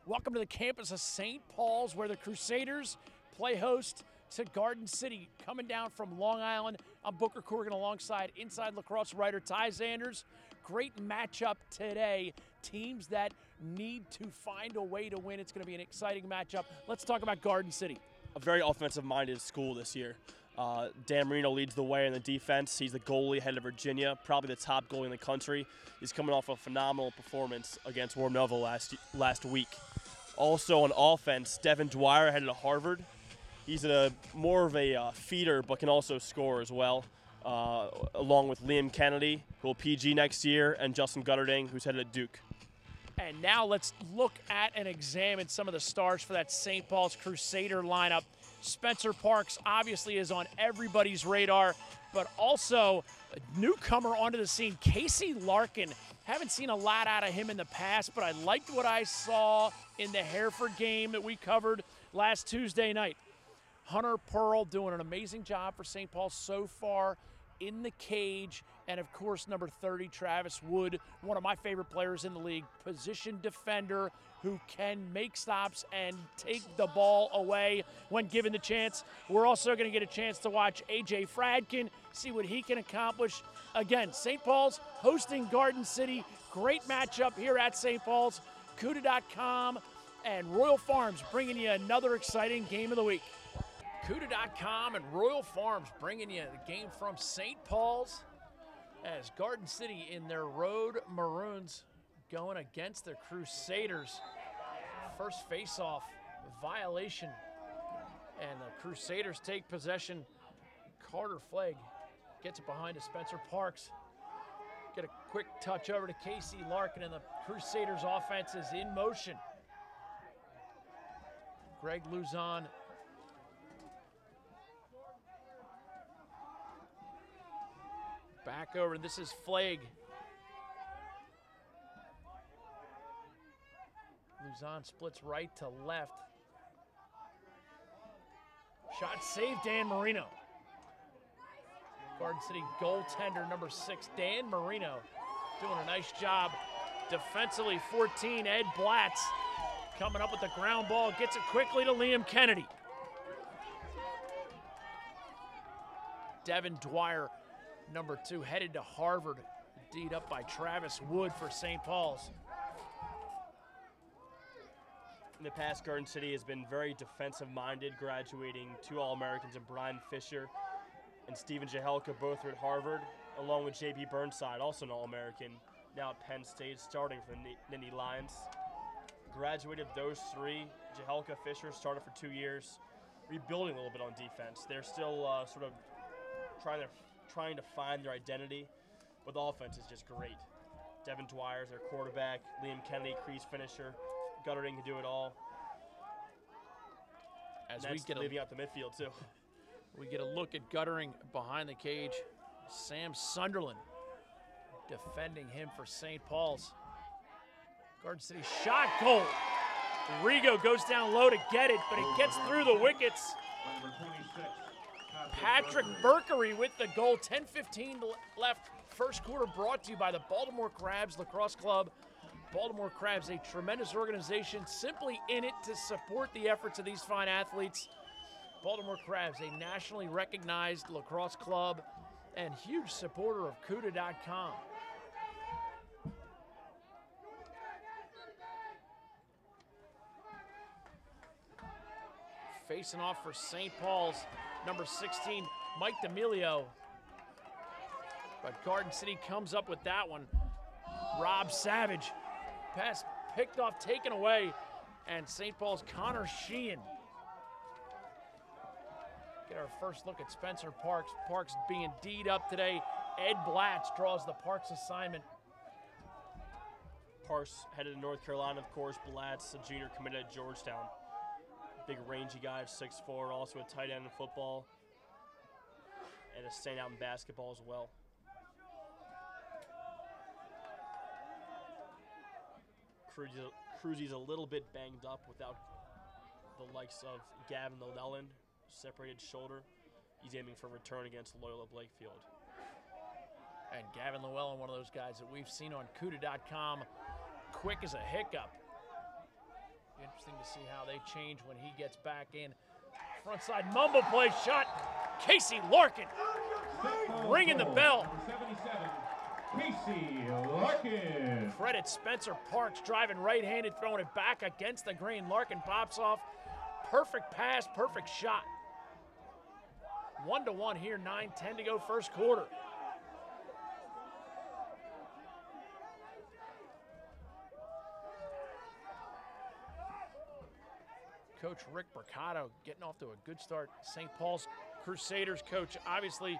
Welcome to the campus of St. Paul's, where the Crusaders play host to Garden City, coming down from Long Island. I'm Booker Corrigan alongside Inside Lacrosse writer Ty Zanders. Great matchup today. Teams that need to find a way to win. It's going to be an exciting matchup. Let's talk about Garden City. A very offensive-minded school this year. Dan Marino leads the way in the defense. He's the goalie head of Virginia, probably the top goalie in the country. He's coming off a phenomenal performance against Warren Melville last week. Also on offense, Devin Dwyer headed to Harvard. He's more of a feeder, but can also score as well, along with Liam Kennedy, who will PG next year, and Justin Gutterding, who's headed to Duke. And now let's look at and examine some of the stars for that St. Paul's Crusader lineup. Spencer Parks obviously is on everybody's radar, but also a newcomer onto the scene, Casey Larkin. Haven't seen a lot out of him in the past, but I liked what I saw in the Hereford game that we covered last Tuesday night. Hunter Pearl doing an amazing job for St. Paul so far in the cage. And, of course, number 30, Travis Wood, one of my favorite players in the league, position defender who can make stops and take the ball away when given the chance. We're also going to get a chance to watch A.J. Fradkin, see what he can accomplish. Again, St. Paul's hosting Garden City. Great matchup here at St. Paul's. CUDA.com and Royal Farms bringing you another exciting game of the week. CUDA.com and Royal Farms bringing you the game from St. Paul's as Garden City in their road maroons going against the Crusaders. First face-off violation, and the Crusaders take possession. Carter Flagg gets it behind to Spencer Parks. Get a quick touch over to Casey Larkin, and the Crusaders offense is in motion. Greg Luzon back over, and this is Flagg. Luzon splits right to left. Shot saved, Dan Marino. Garden City goaltender number 6, Dan Marino, doing a nice job defensively. 14, Ed Blatz coming up with the ground ball, gets it quickly to Liam Kennedy. Devin Dwyer, number 2, headed to Harvard, D'd up by Travis Wood for St. Paul's. In the past, Garden City has been very defensive-minded, graduating 2 All-Americans in Brian Fisher and Steven Jahelka, both are at Harvard, along with J.B. Burnside, also an All-American, now at Penn State, starting for the Nittany Lions. Graduated those 3. Jahelka, Fisher started for 2 years, rebuilding a little bit on defense. They're still sort of trying to find their identity, but the offense is just great. Devin Dwyer is their quarterback, Liam Kennedy, crease finisher, Gutterding can do it all. As we get leaving out the midfield too. We get a look at Gutterding behind the cage. Sam Sunderland defending him for St. Paul's. Garden City shot, goal. Rigo goes down low to get it, but it gets through the wickets. Patrick Berkery with the goal. 10:15 left. First quarter brought to you by the Baltimore Crabs Lacrosse Club. Baltimore Crabs, a tremendous organization, simply in it to support the efforts of these fine athletes. Baltimore Crabs, a nationally recognized lacrosse club and huge supporter of CUDA.com. Facing off for St. Paul's, number 16, Mike D'Amelio. But Garden City comes up with that one. Rob Savage. Pass picked off, taken away, and St. Paul's Connor Sheehan. Get our first look at Spencer Parks. Parks being D'd up today. Ed Blatz draws the Parks assignment. Parks headed to North Carolina, of course. Blatz, a junior, committed at Georgetown. Big rangy guy, 6'4", also a tight end in football, and a standout in basketball as well. Cruzy's a little bit banged up without the likes of Gavin Llewellyn, separated shoulder. He's aiming for a return against Loyola Blakefield. And Gavin Llewellyn, one of those guys that we've seen on CUDA.com, quick as a hiccup. Interesting to see how they change when he gets back in. Front side mumble play shot. Casey Larkin ringing the bell. 77, Casey Larkin. Credit Spencer Parks driving right-handed, throwing it back against the green. Larkin pops off. Perfect pass, perfect shot. 1-1 here, 9:10 to go first quarter. Coach Rick Mercado getting off to a good start. St. Paul's Crusaders coach obviously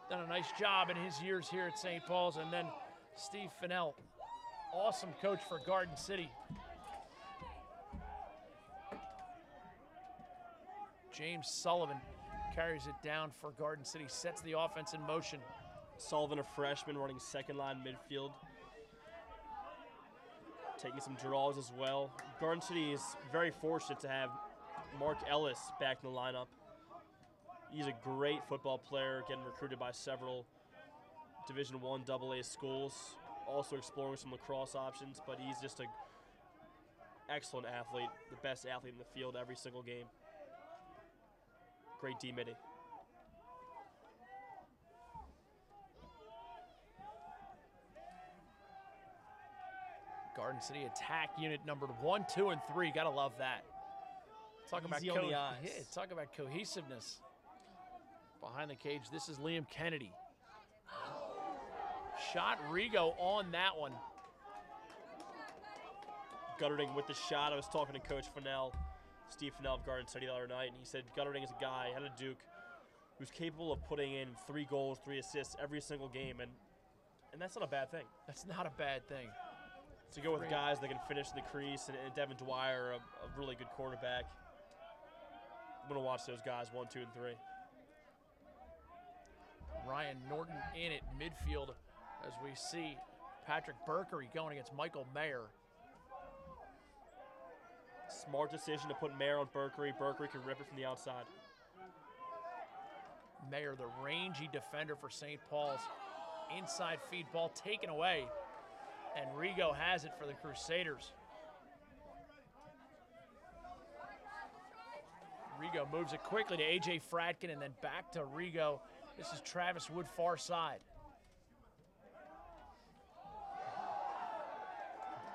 done a nice job in his years here at St. Paul's. And then Steve Fennell, awesome coach for Garden City. James Sullivan carries it down for Garden City, sets the offense in motion. Sullivan, a freshman, running second line midfield. Taking some draws as well. Garden City is very fortunate to have Mark Ellis back in the lineup. He's a great football player, getting recruited by several Division I AA schools, also exploring some lacrosse options, but he's just an excellent athlete, the best athlete in the field every single game. Great D-Midi. Garden City attack unit numbered 1, 2, and 3. Gotta love that. Talk about Easy on the eyes. Yeah, talk about cohesiveness. Behind the cage, this is Liam Kennedy. Shot Rigo on that one. Gutterding with the shot. I was talking to Coach Fennell, Steve Fennell of Garden City the other night, and he said Gutterding is a guy out of Duke who's capable of putting in 3 goals, 3 assists every single game, and that's not a bad thing. That's not a bad thing. To go with guys that can finish in the crease, and Devin Dwyer, a really good quarterback. I'm going to watch those guys 1, 2, and 3. Ryan Norton in at midfield as we see Patrick Berkery going against Michael Mayer. Smart decision to put Mayer on Berkery. Berkery can rip it from the outside. Mayer, the rangy defender for St. Paul's. Inside feed ball taken away. And Rigo has it for the Crusaders. Rigo moves it quickly to A.J. Fratkin and then back to Rigo. This is Travis Wood far side.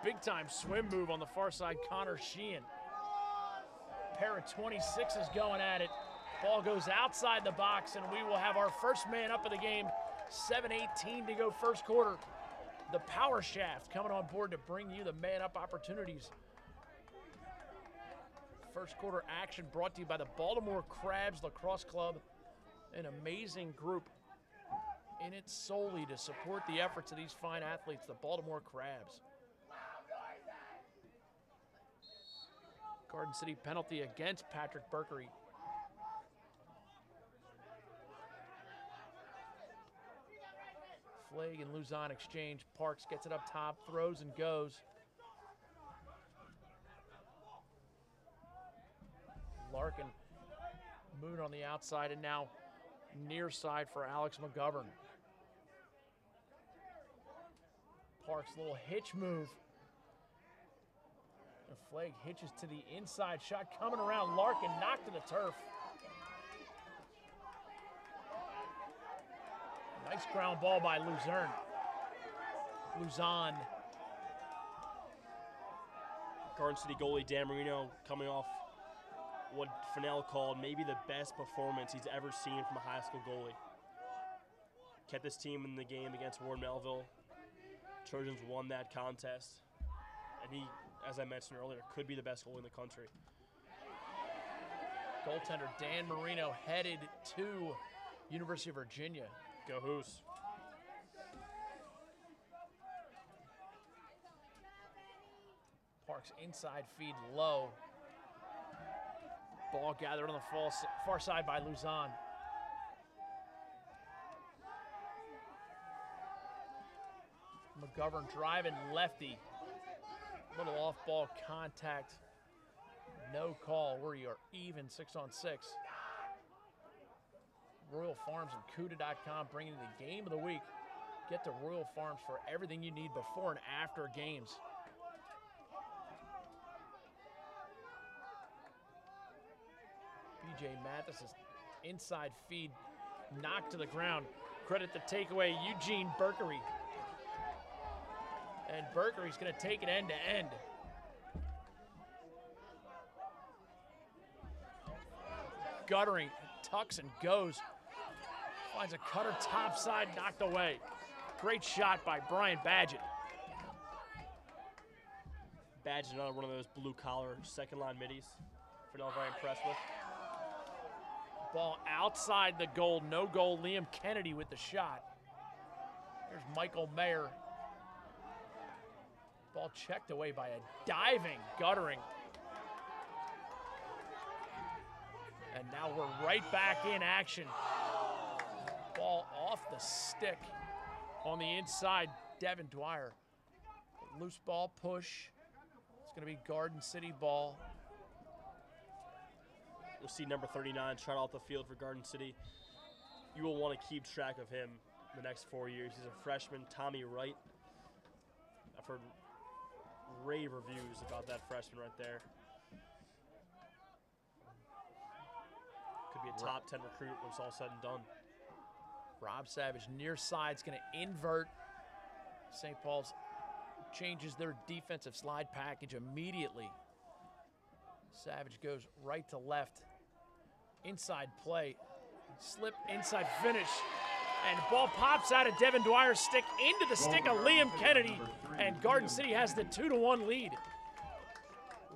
Big time swim move on the far side, Connor Sheehan. Pair of 26s going at it. Ball goes outside the box and we will have our first man up of the game. 7:18 to go first quarter. The Power Shaft coming on board to bring you the man-up opportunities. First quarter action brought to you by the Baltimore Crabs Lacrosse Club, an amazing group in it solely to support the efforts of these fine athletes, the Baltimore Crabs. Garden City penalty against Patrick Berkery. Flagg and Luzon exchange. Parks gets it up top, throws and goes. Larkin moving on the outside and now near side for Alex McGovern. Parks little hitch move. And Flagg hitches to the inside, shot coming around. Larkin knocked to the turf. Nice ground ball by Luzon. Garden City goalie Dan Marino coming off what Fennell called maybe the best performance he's ever seen from a high school goalie. Kept this team in the game against Ward Melville. Trojans won that contest. And he, as I mentioned earlier, could be the best goalie in the country. Goaltender Dan Marino headed to University of Virginia. Go Hoos. Parks inside feed low. Ball gathered on the far side by Luzon. McGovern driving lefty. Little off-ball contact. No call. We are even 6-on-6. Royal Farms and CUDA.com bringing you the game of the week. Get to Royal Farms for everything you need before and after games. TJ Mathis' inside feed knocked to the ground. Credit the takeaway, Eugene Berkery. And Berkery's going to take it end to end. Guttering, tucks and goes. Finds a cutter topside, knocked away. Great shot by Brian Badgett. Badgett, another one of those blue-collar second-line middies. Fernell very impressed with. Ball outside the goal, no goal. Liam Kennedy with the shot. There's Michael Mayer. Ball checked away by a diving Guttering. And now we're right back in action. Ball off the stick on the inside, Devin Dwyer. Loose ball push. It's going to be Garden City ball. We'll see number 39 trot off the field for Garden City. You will want to keep track of him the next 4 years. He's a freshman, Tommy Wright. I've heard rave reviews about that freshman right there. Could be a top 10 recruit when it's all said and done. Rob Savage near side's going to invert. St. Paul's changes their defensive slide package immediately. Savage goes right to left. Inside play, slip, inside finish. And ball pops out of Devin Dwyer's stick into the stick of Liam Kennedy. And Garden City has the 2-1 lead.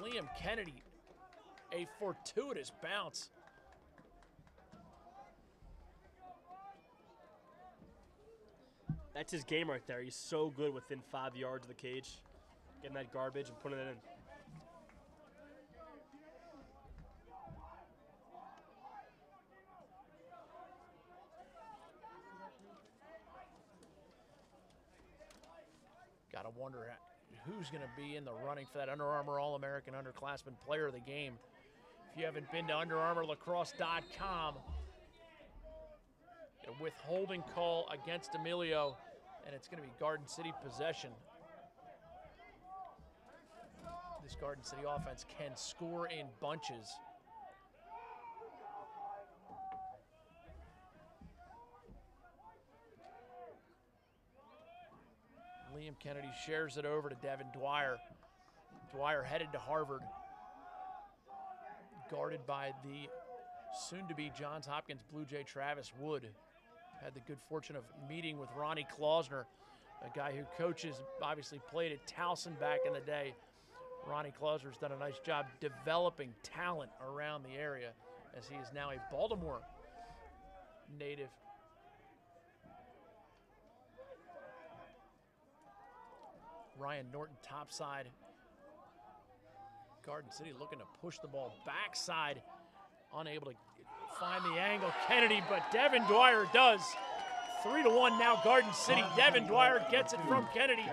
Liam Kennedy, a fortuitous bounce. That's his game right there. He's so good within 5 yards of the cage, getting that garbage and putting it in. Gotta wonder who's gonna be in the running for that Under Armour All-American Underclassmen Player of the Game. If you haven't been to UnderArmourLacrosse.com, a withholding call against Emilio, and it's going to be Garden City possession. This Garden City offense can score in bunches. Liam Kennedy shares it over to Devin Dwyer. Dwyer headed to Harvard, guarded by the soon-to-be Johns Hopkins Blue Jay Travis Wood. Had the good fortune of meeting with Ronnie Klausner, a guy who coaches, obviously played at Towson back in the day. Ronnie Klausner's done a nice job developing talent around the area, as he is now a Baltimore native. Ryan Norton topside. Garden City looking to push the ball backside, unable to find the angle, Kennedy, but Devin Dwyer does. 3-1 now, Garden City. Devin Dwyer gets it from Kennedy.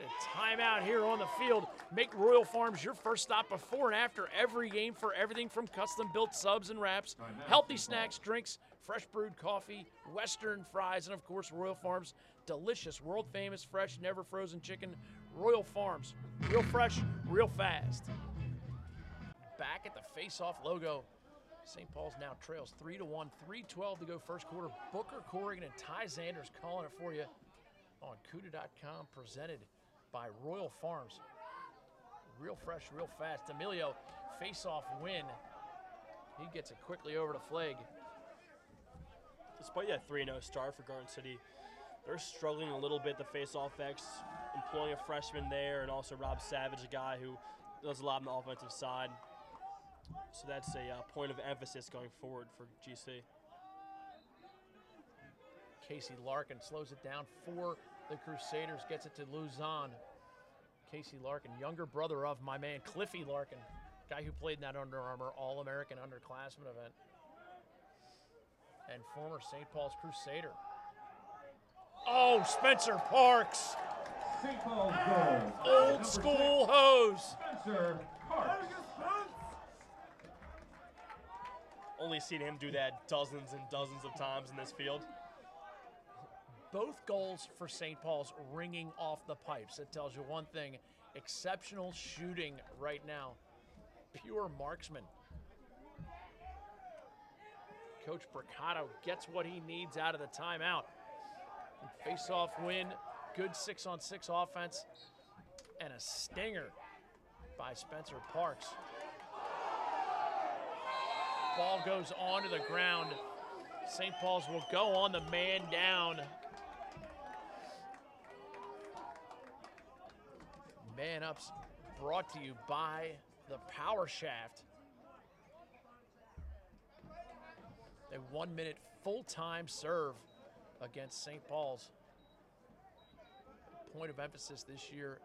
A timeout here on the field. Make Royal Farms your first stop before and after every game for everything from custom-built subs and wraps, healthy snacks, drinks, fresh brewed coffee, Western fries, and of course Royal Farms' delicious, world-famous, fresh, never frozen chicken. Royal Farms, real fresh, real fast. Back at the face-off logo. St. Paul's now trails 3-1, 3:12 to go first quarter. Booker Corrigan and Ty Zanders calling it for you on Cuda.com, presented by Royal Farms. Real fresh, real fast. Emilio, face-off win. He gets it quickly over to Flagg. Despite that 3-0 start for Garden City, they're struggling a little bit, the face-off X, employing a freshman there, and also Rob Savage, a guy who does a lot on the offensive side. So that's a point of emphasis going forward for GC. Casey Larkin slows it down for the Crusaders, gets it to Luzon. Casey Larkin, younger brother of my man Cliffy Larkin, guy who played in that Under Armour All-American Underclassmen event, and former St. Paul's Crusader. Oh, Spencer Parks. St. Paul's goal. Old school hose. Spencer Parks. Only seen him do that dozens and dozens of times in this field. Both goals for St. Paul's ringing off the pipes. It tells you one thing. Exceptional shooting right now. Pure marksman. Coach Bricado gets what he needs out of the timeout. Face-off win, good 6-on-6 offense, and a stinger by Spencer Parks. Ball goes onto the ground. St. Paul's will go on the man down. Man ups brought to you by the Power Shaft. A 1-minute full-time serve against St. Paul's. Point of emphasis this year,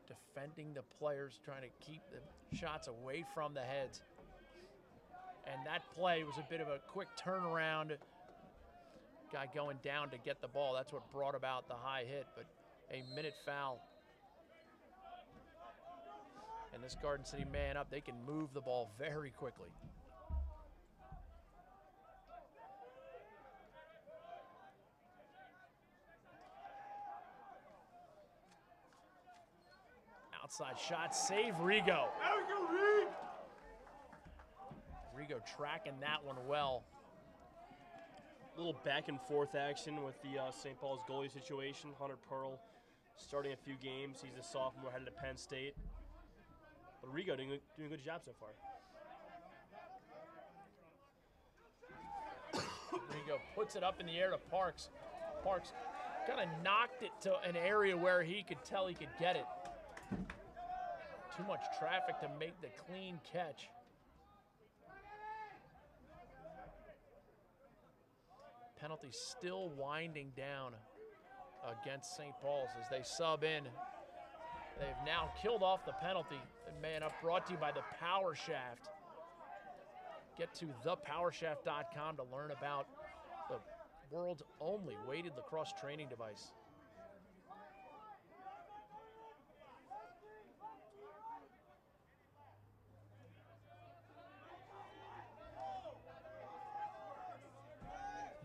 defending the players, trying to keep the shots away from the heads. And that play was a bit of a quick turnaround. Guy going down to get the ball. That's what brought about the high hit, but a minute foul. And this Garden City man up, they can move the ball very quickly. Outside shot, save Rigo. Rigo tracking that one well. A little back and forth action with the St. Paul's goalie situation. Hunter Pearl starting a few games. He's a sophomore headed to Penn State. But Rigo doing a good job so far. Rigo puts it up in the air to Parks. Parks kind of knocked it to an area where he could tell he could get it. Too much traffic to make the clean catch. Penalty still winding down against St. Paul's as they sub in. They've now killed off the penalty. And man up brought to you by the Power Shaft. Get to thepowershaft.com to learn about the world's only weighted lacrosse training device.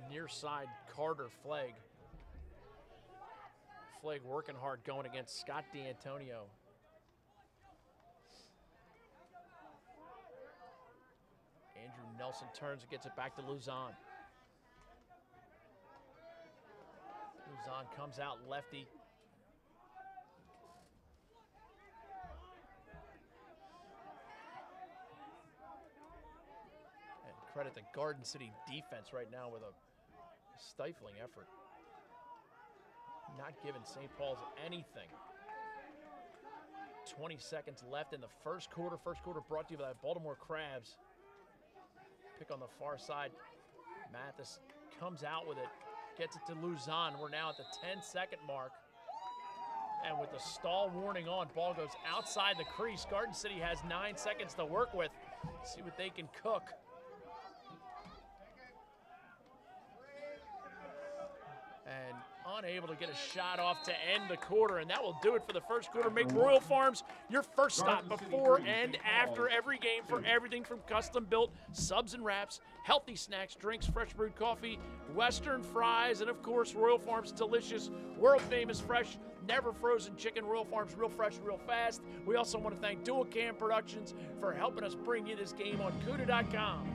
Near side, Carter Flegg. Flegg working hard going against Scott D'Antonio. Andrew Nelson turns and gets it back to Luzon. Luzon comes out lefty. And credit the Garden City defense right now with a stifling effort. Not giving St. Paul's anything. 20 seconds left in the first quarter. First quarter brought to you by the Baltimore Crabs. Pick on the far side. Mathis comes out with it. Gets it to Luzon. We're now at the 10-second mark. And with the stall warning on, ball goes outside the crease. Garden City has 9 seconds to work with. See what they can cook. And unable to get a shot off to end the quarter, and that will do it for the first quarter. Make Royal Farms your first stop before and after every game for everything from custom-built subs and wraps, healthy snacks, drinks, fresh brewed coffee, Western fries, and of course, Royal Farms' delicious, world-famous, fresh, never frozen chicken. Royal Farms, real fresh, real fast. We also want to thank Dual Cam Productions for helping us bring you this game on CUDA.com.